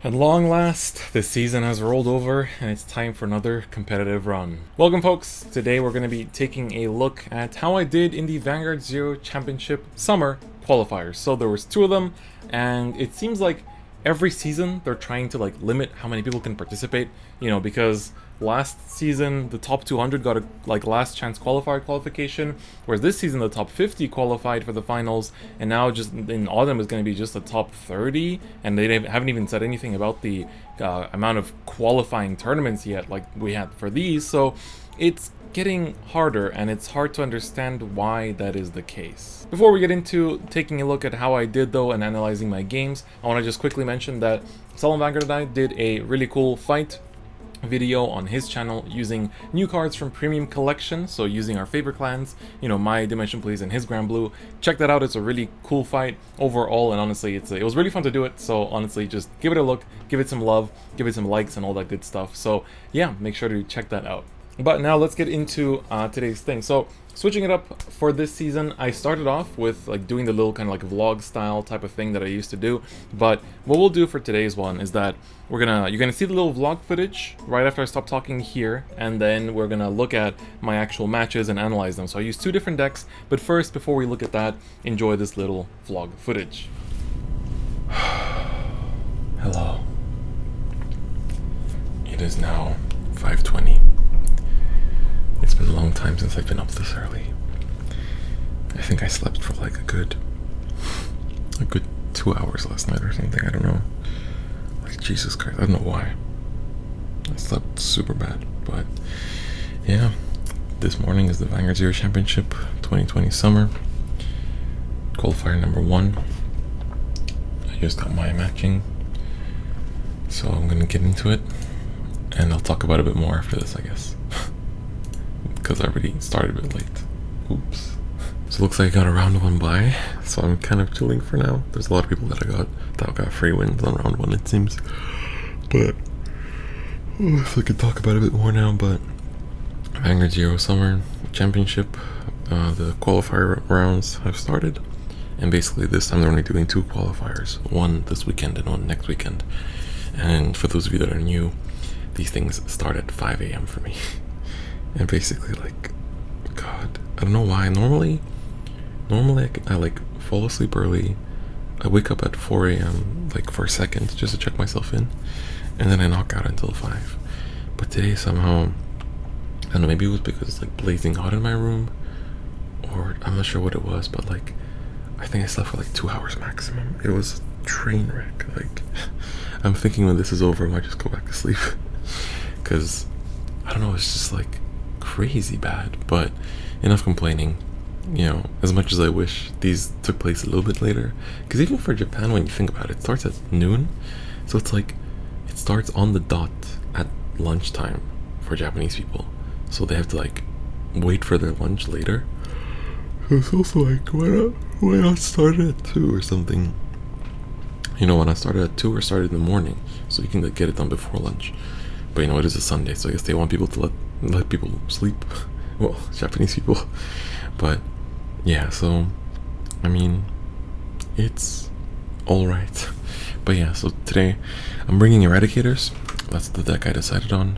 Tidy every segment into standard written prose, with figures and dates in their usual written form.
At long last, this season has rolled over and it's time for another competitive run. Welcome folks, today we're going to be taking a look at how I did in the Vanguard Zero Championship Summer Qualifiers. So there was two of them, and it seems like every season they're trying to limit how many people can participate, because last season the top 200 got a last chance qualifier qualification, whereas this season the top 50 qualified for the finals, and now just in autumn is going to be just the top 30, and they haven't even said anything about the amount of qualifying tournaments yet like we had for these. So it's getting harder, and it's hard to understand why that is the case. Before we get into taking a look at how I did though and analyzing my games, I want to just quickly mention that Salon Vanguard and I did a really cool fight video on his channel using new cards from Premium Collection, so using our favorite clans, my Dimension Please and his Grand Blue. Check that out, it's a really cool fight overall, and honestly it was really fun to do it, so honestly just give it a look, give it some love, give it some likes and all that good stuff. So yeah, make sure to check that out. But now let's get into today's thing. So switching it up for this season, I started off with doing the little kind of vlog style type of thing that I used to do. But what we'll do for today's one is that you're gonna see the little vlog footage right after I stop talking here, and then we're gonna look at my actual matches and analyze them. So I use two different decks, but first, before we look at that, enjoy this little vlog footage. Hello. It is now 5:20. It's been a long time since I've been up this early. I think I slept for a good 2 hours last night or something, I don't know. Jesus Christ, I don't know why. I slept super bad, but yeah. This morning is the Vanguard Zero Championship 2020 Summer. Qualifier number 1. I just got my matching, so I'm gonna get into it, and I'll talk about it a bit more after this, I guess. Because I already started a bit late. Oops. So it looks like I got a round 1 bye, so I'm kind of chilling for now. There's a lot of people that got free wins on round 1, it seems. But if I could talk about it a bit more now, but Vanguard Zero Summer Championship, the qualifier rounds have started, and basically this time they're only doing 2 qualifiers, one this weekend and one next weekend. And for those of you that are new, these things start at 5 a.m. for me. And basically, God, I don't know why. Normally I fall asleep early. I wake up at 4 a.m. For a second just to check myself in, and then I knock out until 5. But today somehow, I don't know, maybe it was because it's blazing hot in my room, or I'm not sure what it was, but I think I slept for 2 hours maximum. It was a train wreck. I'm thinking when this is over I might just go back to sleep, because I don't know, it's just crazy bad. But enough complaining. As much as I wish these took place a little bit later, because even for Japan, when you think about it, it starts at noon, so it's it starts on the dot at lunchtime for Japanese people, so they have to wait for their lunch later. So it's also why not start at 2 or something? Why not start at 2 or start in the morning, so you can get it done before lunch? But it is a Sunday, so I guess they want people to let people sleep. Well, Japanese people. But yeah, so I mean, it's alright. But yeah, so today I'm bringing Eradicators. That's the deck I decided on.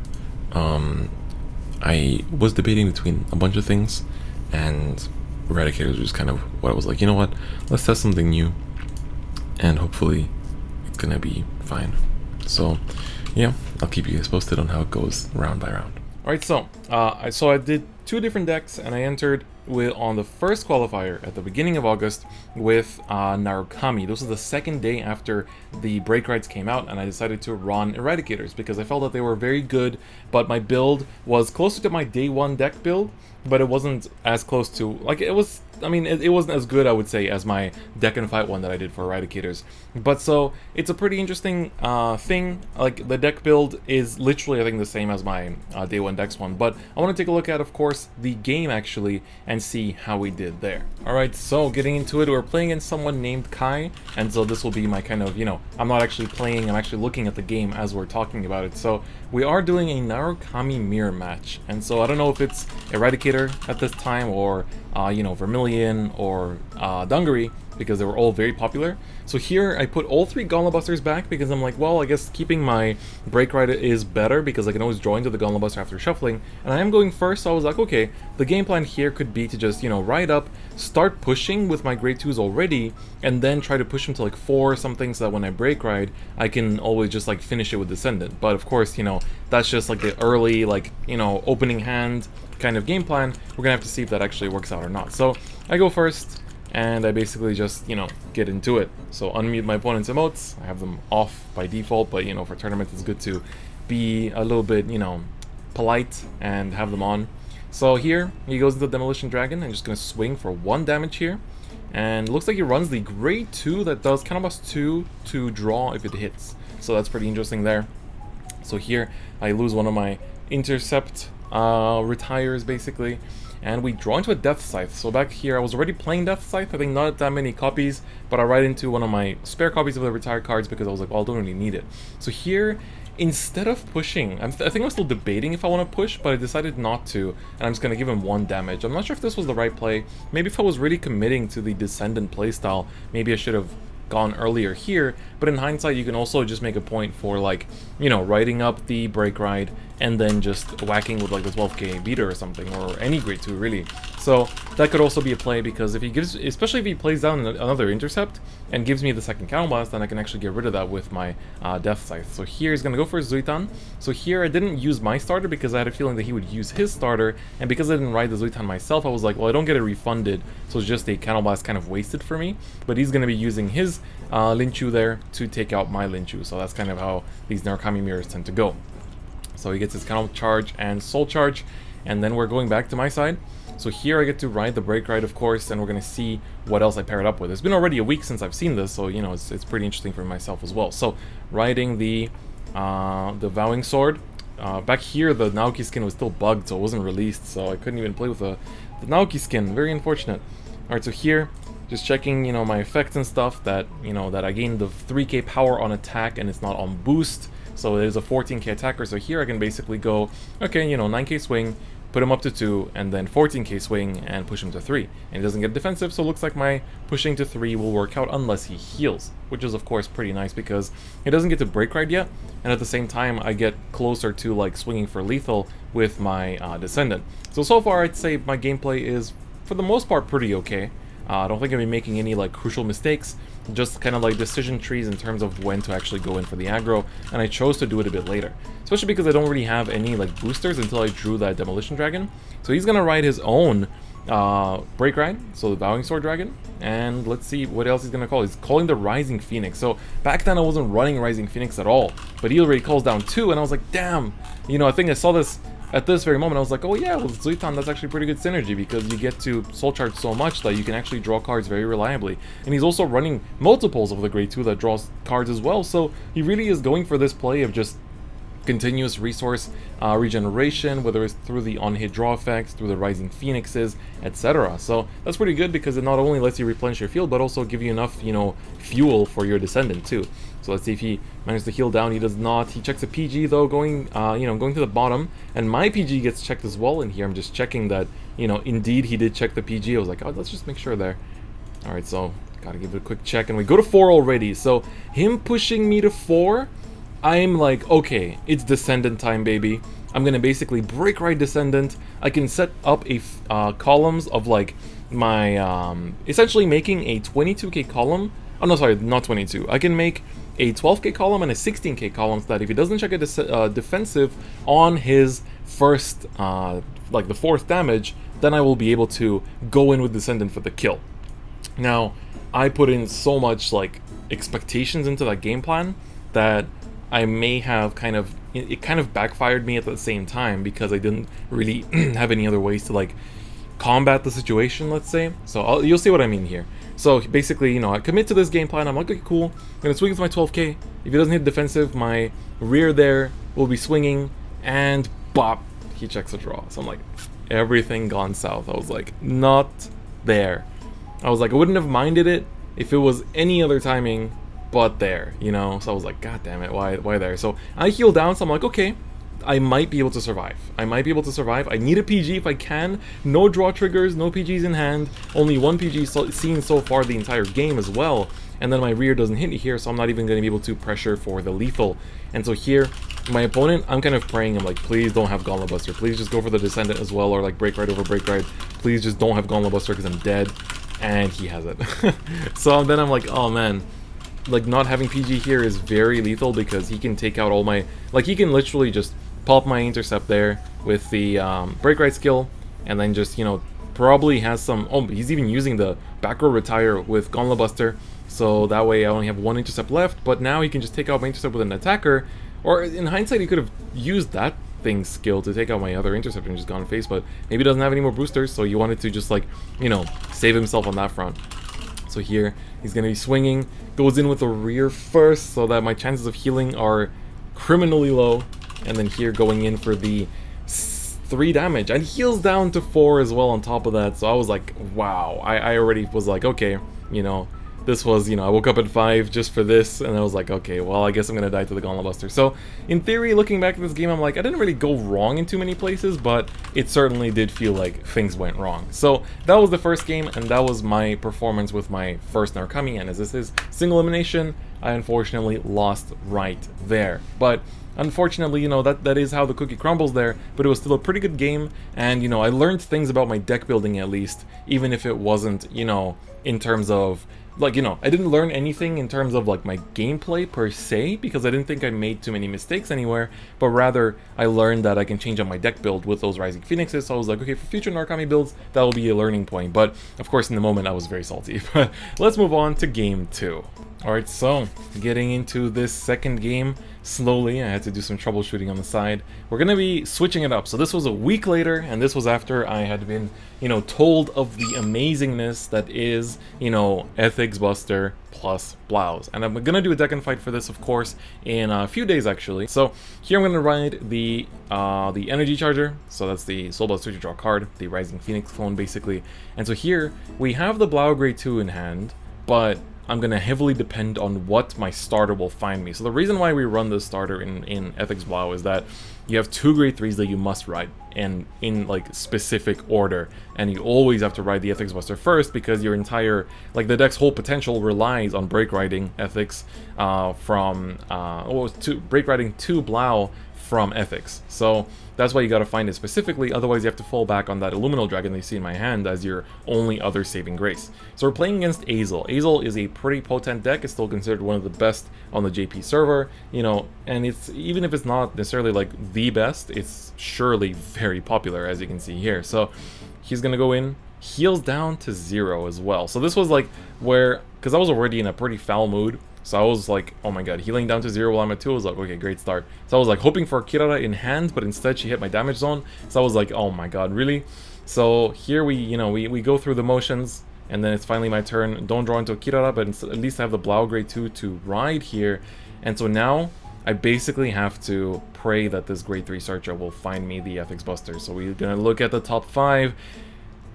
I was debating between a bunch of things, and Eradicators was kind of what I was you know what, let's test something new, and hopefully it's gonna be fine. So yeah, I'll keep you guys posted on how it goes round by round. Alright, so I did 2 different decks, and I entered on the first qualifier at the beginning of August with Narukami. This was the second day after the break rights came out, and I decided to run Eradicators because I felt that they were very good, but my build was closer to my day 1 deck build, but it wasn't as close to, it wasn't as good, I would say, as my deck and fight one that I did for Eradicators. But so it's a pretty interesting thing. The deck build is literally, I think, the same as my day 1 decks one, but I want to take a look at, of course, the game actually, and see how we did there. Alright, so getting into it, we're playing against someone named Kai, and so this will be my kind of, I'm not actually playing, I'm actually looking at the game as we're talking about it. So we are doing a Narukami mirror match, and so I don't know if it's Eradicator at this time, or Vermilion, or Dungaree, because they were all very popular. So here I put all 3 Gauntlet Busters back because I'm like, well, I guess keeping my Break Ride is better because I can always draw into the Gauntlet Buster after shuffling. And I am going first, so I was like, okay, the game plan here could be to just, you know, ride up, start pushing with my grade 2s already, and then try to push them to like 4 or something so that when I Break Ride, I can always just like finish it with Descendant. But of course, you know, that's just like the early, like, you know, opening hand kind of game plan. We're gonna have to see if that actually works out or not. So I go first, and I basically just, you know, get into it. So unmute my opponent's emotes. I have them off by default, but, you know, for tournaments it's good to be a little bit, you know, polite and have them on. So here he goes into Demolition Dragon and just gonna swing for 1 damage here. And it looks like he runs the grade 2 that does counterblast 2 to draw if it hits. So that's pretty interesting there. So here I lose one of my intercept retires basically, and we draw into a Death Scythe. So back here I was already playing Death Scythe, I think not that many copies, but I write into one of my spare copies of the retired cards because I was like, well, I don't really need it. So here, instead of pushing, I think I'm still debating if I want to push, but I decided not to, and I'm just going to give him 1 damage. I'm not sure if this was the right play. Maybe if I was really committing to the Descendant playstyle, maybe I should have gone earlier here, but in hindsight you can also just make a point for, like, you know, riding up the Break Ride and then just whacking with like the 12k beater or something, or any grade 2 really. So that could also be a play, because if he gives, especially if he plays down another intercept and gives me the second counterblast, then I can actually get rid of that with my Death Scythe. So here he's gonna go for Zuitan. So here I didn't use my starter because I had a feeling that he would use his starter, and because I didn't ride the Zuitan myself, I was like, well, I don't get it refunded, so it's just a counterblast kind of wasted for me. But he's gonna be using his Linchu there to take out my Linchu, so that's kind of how these Narukami mirrors tend to go. So he gets his counter charge and soul charge, and then we're going back to my side. So here I get to ride the Break Ride, of course, and we're going to see what else I pair it up with. It's been already a week since I've seen this, so, you know, it's pretty interesting for myself as well. So riding the Vowing Sword. Back here the Naoki skin was still bugged, so it wasn't released, so I couldn't even play with the Naoki skin. Very unfortunate. Alright, so here, just checking, you know, my effects and stuff, that, you know, that I gained the 3k power on attack and it's not on boost. So it is a 14k attacker, so here I can basically go, okay, you know, 9k swing, put him up to 2, and then 14k swing and push him to 3. And he doesn't get defensive, so it looks like my pushing to 3 will work out unless he heals, which is of course pretty nice because he doesn't get to Break Ride yet, and at the same time I get closer to like swinging for lethal with my Descendant. So far I'd say my gameplay is for the most part pretty okay. I don't think I'll be making any like crucial mistakes, just kind of like decision trees in terms of when to actually go in for the aggro, and I chose to do it a bit later. Especially because I don't really have any like boosters until I drew that Demolition Dragon. So he's gonna ride his own Break Ride, so the Vowing Sword Dragon, and let's see what else he's gonna call. He's calling the Rising Phoenix. So back then I wasn't running Rising Phoenix at all, but he already calls down 2, and I was like, damn, you know, I think I saw this at this very moment. I was like, oh yeah, with Zuitan that's actually pretty good synergy because you get to soul charge so much that you can actually draw cards very reliably. And he's also running multiples of the grade 2 that draws cards as well, so he really is going for this play of just continuous resource regeneration, whether it's through the on-hit draw effects, through the Rising Phoenixes, etc. So that's pretty good because it not only lets you replenish your field, but also give you enough, you know, fuel for your Descendant too. So let's see if he manages to heal down. He does not. He checks a PG though, going going to the bottom, and my PG gets checked as well. And here I'm just checking that, you know, indeed he did check the PG. I was like, oh, let's just make sure there. All right, so gotta give it a quick check, and we go to 4 already. So him pushing me to 4, I'm like, okay, it's Descendant time, baby. I'm gonna basically Break Ride Descendant. I can set up a columns of like my essentially making a 22k column. Oh no, sorry, not 22. I can make a 12k column and a 16k column so that if he doesn't check a defensive on his first, like the 4th damage, then I will be able to go in with Descendant for the kill. Now, I put in so much like expectations into that game plan that I may have it kind of backfired me at the same time because I didn't really have any other ways to like combat the situation, let's say. So you'll see what I mean here. So basically, you know, I commit to this game plan. I'm like, okay, cool. I'm gonna swing with my 12k. If he doesn't hit defensive, my rear there will be swinging, and bop, he checks a draw. So I'm like, everything gone south. I was like, not there. I was like, I wouldn't have minded it if it was any other timing, but there, you know. So I was like, god damn it, why there? So I heal down. So I'm like, okay, I might be able to survive. I might be able to survive. I need a PG if I can. No draw triggers, no PGs in hand. Only one PG seen so far the entire game as well. And then my rear doesn't hit here, so I'm not even going to be able to pressure for the lethal. And so here, my opponent, I'm kind of praying. I'm like, please don't have Gauntlet Buster. Please just go for the Descendant as well, or like Break Ride over Break Ride. Please just don't have Gauntlet Buster because I'm dead. And he has it. So then I'm like, oh man. Like, not having PG here is very lethal because he can take out all my... Like, he can literally just pop my intercept there with the Break Ride skill, and then just, you know, probably has some... Oh, he's even using the back row retire with Gauntlet Buster. So that way I only have one intercept left, but now he can just take out my intercept with an attacker. Or in hindsight, he could have used that thing's skill to take out my other intercept and just gone face, but maybe he doesn't have any more boosters, so he wanted to just, like, you know, save himself on that front. So here, he's going to be swinging, goes in with the rear first, so that my chances of healing are criminally low. And then here, going in for the 3 damage, and heals down to 4 as well on top of that. So I was like, wow, I already was like, okay, you know, this was, you know, I woke up at 5 just for this, and I was like, okay, well, I guess I'm gonna die to the Gauntlet Buster. So, in theory, looking back at this game, I'm like, I didn't really go wrong in too many places, but it certainly did feel like things went wrong. So, that was the first game, and that was my performance with my first Narukami, and as this is single elimination, I unfortunately lost right there. But unfortunately, you know, that is how the cookie crumbles there, but it was still a pretty good game, and, you know, I learned things about my deck building at least, even if it wasn't, you know, in terms of... Like, you know, I didn't learn anything in terms of, like, my gameplay per se, because I didn't think I made too many mistakes anywhere, but rather, I learned that I can change up my deck build with those Rising Phoenixes, so I was like, okay, for future Narukami builds, that will be a learning point, but, of course, in the moment, I was very salty. But let's move on to Game 2. Alright, so, getting into this second game slowly. I had to do some troubleshooting on the side. We're going to be switching it up. So this was a week later, and this was after I had been, you know, told of the amazingness that is, you know, Ethics Buster plus Blouse. And I'm going to do a deck and fight for this, of course, in a few days, actually. So here I'm going to ride the Energy Charger. So that's the Soul Buster to draw a card, the Rising Phoenix clone, basically. And so here, we have the Blau Grade 2 in hand, but I'm going to heavily depend on what my starter will find me. So the reason why we run this starter in Ethics Blau is that you have 2 grade 3s that you must ride, and in like specific order, and you always have to ride the Ethics Buster first because your entire, like the deck's whole potential relies on break riding Ethics break riding 2 Blau from Ethics. So that's why you gotta find it specifically, otherwise you have to fall back on that Illuminal Dragon that you see in my hand as your only other saving grace. So we're playing against Azel. Azel is a pretty potent deck, it's still considered one of the best on the JP server, you know, and it's, even if it's not necessarily like the best, it's surely very popular, as you can see here. So he's gonna go in, heals down to 0 as well. So this was like where, because I was already in a pretty foul mood, so I was like, oh my god, healing down to 0 while I'm at 2, I was like, okay, great start. So I was like hoping for Kirara in hand, but instead she hit my damage zone. So I was like, oh my god, really? So here we go through the motions, and then it's finally my turn. Don't draw into a Kirara, but at least I have the Blau Grade 2 to ride here. And so now I basically have to pray that this Grade 3 Searcher will find me the Ethics Buster. So we're gonna look at the top 5.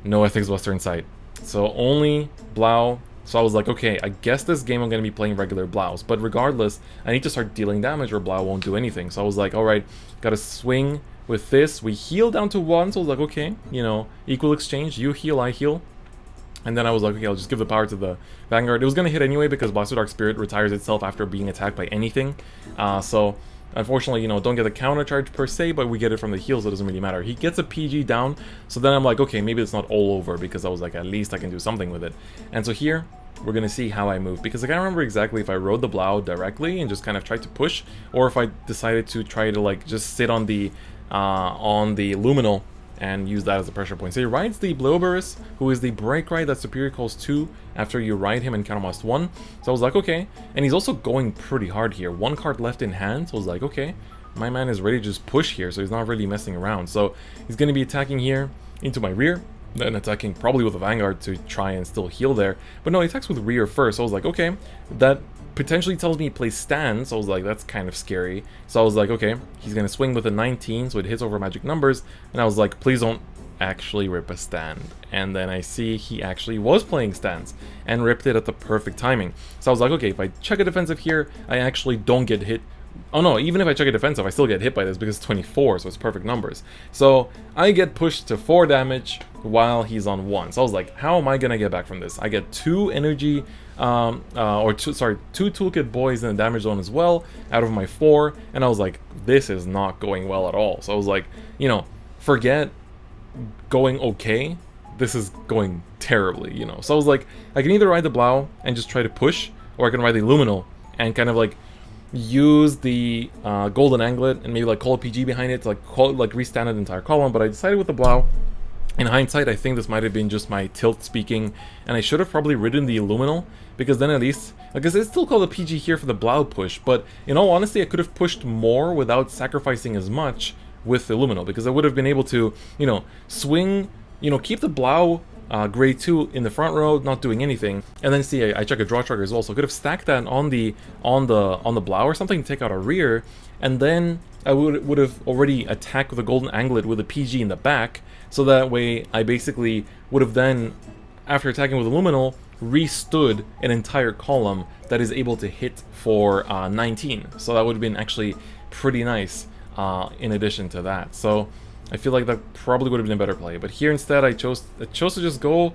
No Ethics Buster in sight. So only Blau. So I was like, okay, I guess this game I'm going to be playing regular Blouse, but regardless, I need to start dealing damage or Blau won't do anything. So I was like, alright, gotta swing with this. We heal down to 1, so I was like, okay, you know, equal exchange, you heal, I heal. And then I was like, okay, I'll just give the power to the Vanguard. It was going to hit anyway because Blaster Dark Spirit retires itself after being attacked by anything. So unfortunately, you know, don't get a counter charge per se, but we get it from the heal, so it doesn't really matter. He gets a PG down, so then I'm like, okay, maybe it's not all over, because I was like, at least I can do something with it. And so here, we're gonna see how I move, because I can't remember exactly if I rode the Blau directly and just kind of tried to push, or if I decided to try to like just sit on the Luminal and use that as a pressure point. So he rides the Blioberus, who is the break ride that Superior calls 2 after you ride him and counterblast 1. So I was like, okay. And he's also going pretty hard here. 1 card left in hand, so I was like, okay. My man is ready to just push here, so he's not really messing around. So he's going to be attacking here into my rear, then attacking probably with a Vanguard to try and still heal there. But no, he attacks with rear first, so I was like, okay. That potentially tells me he plays stand, so I was like, that's kind of scary. So I was like, okay, he's gonna swing with a 19, so it hits over magic numbers, and I was like, please don't actually rip a stand. And then I see he actually was playing stands and ripped it at the perfect timing. So I was like, okay, if I check a defensive here, I actually don't get hit Oh no, even if I check a defensive, I still get hit by this because it's 24, so it's perfect numbers. So I get pushed to 4 damage while he's on 1. So I was like, how am I gonna get back from this? I get 2 energy, two toolkit boys in the damage zone as well, out of my 4, and I was like, this is not going well at all. So I was like, you know, forget going okay, this is going terribly, you know. So I was like, I can either ride the Blau and just try to push, or I can ride the Luminal and kind of like use the golden anglet and maybe like call a PG behind it to like restand an entire column. But I decided with the Blau. In hindsight, I think this might have been just my tilt speaking, and I should have probably ridden the Illuminal, because then at least, like I said, it's still called a PG here for the Blau push, but in all honesty, I could have pushed more without sacrificing as much with the Illuminal, because I would have been able to, you know, swing, you know, keep the Blau grade 2 in the front row, not doing anything, and then see I check a draw trigger as well, so I could have stacked that on the Blau or something to take out a rear, and then I would have already attacked with a golden anglet with a PG in the back, so that way I basically would have then, after attacking with a Luminal, restood an entire column that is able to hit for 19. So that would have been actually pretty nice in addition to that. So I feel like that probably would have been a better play. But here instead I chose to just go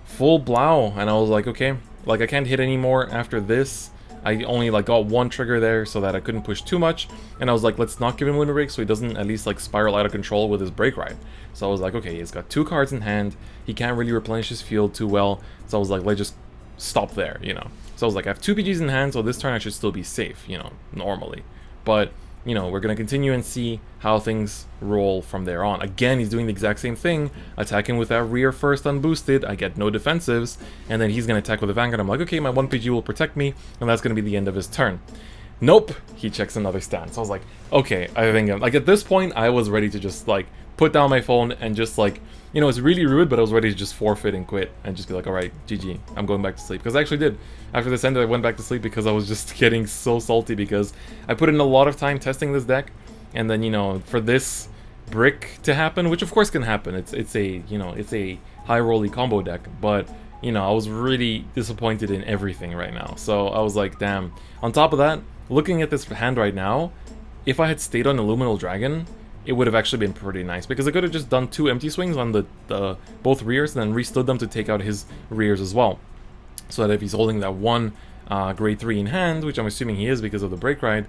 full Blau, and I was like, okay, like I can't hit anymore after this. I only like got 1 trigger there so that I couldn't push too much, and I was like, let's not give him limit break so he doesn't at least like spiral out of control with his break ride. So I was like, okay, he's got 2 cards in hand, he can't really replenish his field too well, so I was like, let's just stop there, you know. So I was like, I have 2 PGs in hand, so this turn I should still be safe, you know, normally. But you know, we're going to continue and see how things roll from there on. Again, he's doing the exact same thing, attacking with that rear first unboosted, I get no defensives, and then he's going to attack with a Vanguard. I'm like, okay, my 1 PG will protect me, and that's going to be the end of his turn. Nope, he checks another stand. So I was like, okay, I think, like at this point, I was ready to just like put down my phone and just like, you know, it's really rude, but I was ready to just forfeit and quit and just be like, alright, GG, I'm going back to sleep. Because I actually did. After this ended, I went back to sleep because I was just getting so salty because I put in a lot of time testing this deck, and then, you know, for this brick to happen, which of course can happen, it's a, you know, it's a high rolly combo deck, but, you know, I was really disappointed in everything right now. So I was like, damn. On top of that, looking at this hand right now, if I had stayed on Illuminal Dragon, it would have actually been pretty nice, because I could have just done 2 empty swings on the both rears and then restood them to take out his rears as well. So that if he's holding that 1 grade 3 in hand, which I'm assuming he is because of the break ride,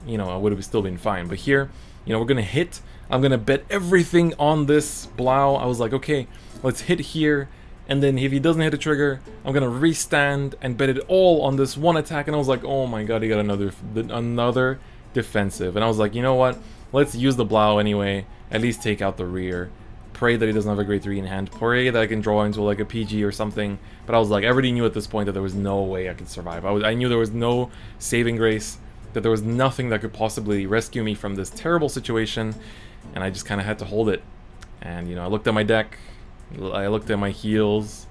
you know, I would have still been fine. But here, you know, we're gonna hit. I'm gonna bet everything on this Blau. I was like, okay, let's hit here, and then if he doesn't hit a trigger, I'm gonna restand and bet it all on this 1 attack. And I was like, oh my god, he got another defensive. And I was like, you know what? Let's use the Blau anyway, at least take out the rear. Pray that he doesn't have a grade 3 in hand. Pray that I can draw into like a PG or something. But I was like, I already knew at this point that there was no way I could survive. I knew there was no saving grace, that there was nothing that could possibly rescue me from this terrible situation. And I just kind of had to hold it. And, you know, I looked at my deck, I looked at my heals,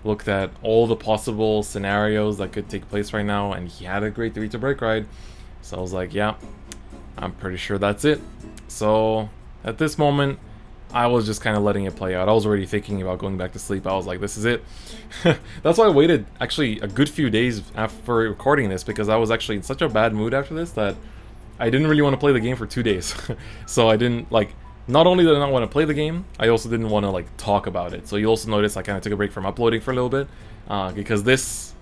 looked at all the possible scenarios that could take place right now, and he had a grade 3 to break ride. So I was like, yeah, I'm pretty sure that's it. So at this moment, I was just kind of letting it play out. I was already thinking about going back to sleep. I was like, this is it. That's why I waited actually a good few days after recording this, because I was actually in such a bad mood after this that I didn't really want to play the game for 2 days. So I didn't, like, not only did I not want to play the game, I also didn't want to like talk about it. So you also notice I kind of took a break from uploading for a little bit, because this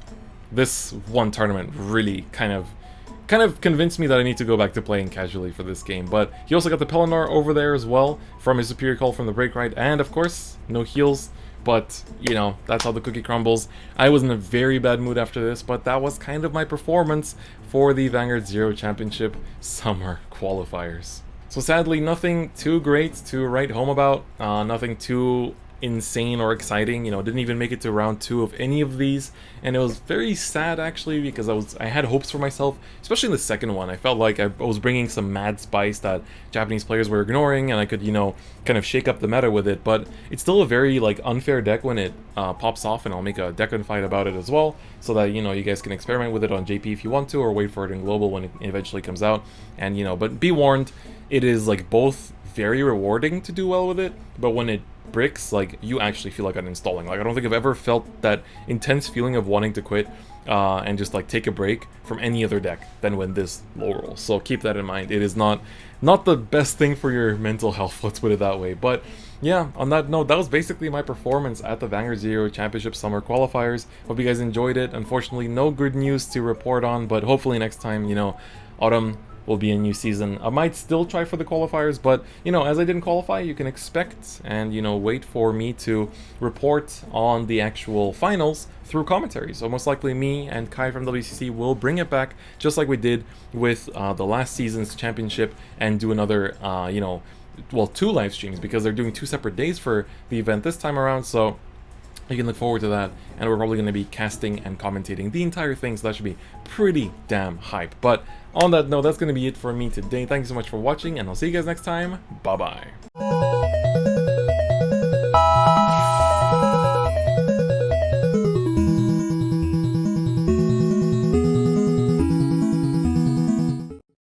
one tournament really kind of convinced me that I need to go back to playing casually for this game. But he also got the Pelennor over there as well from his superior call from the break ride, and of course no heals. But you know, that's how the cookie crumbles. I was in a very bad mood after this, but that was kind of my performance for the Vanguard Zero Championship Summer Qualifiers. So sadly, nothing too great to write home about, nothing too insane or exciting. You know, didn't even make it to round 2 of any of these, and it was very sad actually, because I had hopes for myself, especially in the second one. I felt like I was bringing some mad spice that Japanese players were ignoring, and I could, you know, kind of shake up the meta with it. But it's still a very like unfair deck when it pops off, and I'll make a DifferentFight about it as well, so that, you know, you guys can experiment with it on JP if you want to, or wait for it in global when it eventually comes out. And you know, but be warned, it is like both very rewarding to do well with it, but when it bricks, like, you actually feel like uninstalling. Like, I don't think I've ever felt that intense feeling of wanting to quit and just like take a break from any other deck than when this low roll. So keep that in mind. It is not the best thing for your mental health, let's put it that way. But yeah, on that note, that was basically my performance at the Vanguard Zero Championship Summer Qualifiers. Hope you guys enjoyed it. Unfortunately, no good news to report on, but hopefully next time, you know, autumn will be a new season. I might still try for the qualifiers, but, you know, as I didn't qualify, you can expect and, you know, wait for me to report on the actual finals through commentary. So most likely me and Kai from WCC will bring it back, just like we did with the last season's championship, and do another, you know, well, 2 live streams, because they're doing 2 separate days for the event this time around. So you can look forward to that, and we're probably going to be casting and commentating the entire thing, so that should be pretty damn hype. But on that note, that's going to be it for me today. Thank you so much for watching, and I'll see you guys next time. Bye-bye.